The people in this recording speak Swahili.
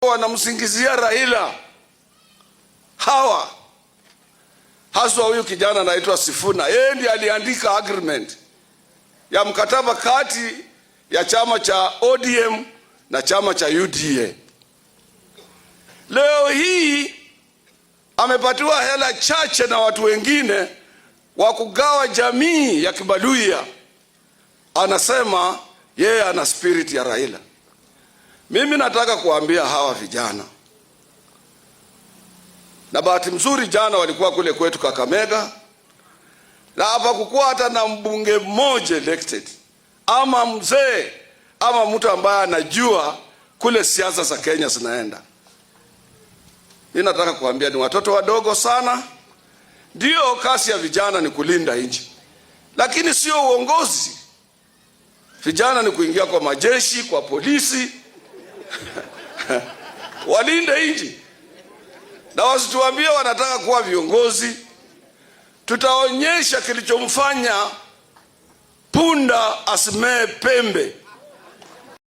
Wanamsingizia Raila hawa, haswa huyu kijana anaitwa Sifuna. Yeye ndiye aliandika agreement ya mkataba kati ya chama cha ODM na chama cha UDA. Leo hii amepatiwa hela chache na watu wengine wa kugawa jamii ya Kibaluya. Anasema yeye ana spirit ya Raila. Mimi nataka kuambia hawa vijana, na bahati mzuri jana walikuwa kule kwetu Kakamega, na hapa kukuwa hata na mbunge mmoja elected ama mzee ama mtu ambaye anajua kule siasa za Kenya zinaenda. Mimi nataka kuambia ni watoto wadogo sana. Ndio kasi ya vijana ni kulinda nchi, lakini sio uongozi. Vijana ni kuingia kwa majeshi, kwa polisi walinde nchi, na wasituambie wanataka kuwa viongozi. Tutaonyesha kilichomfanya punda asimee pembe.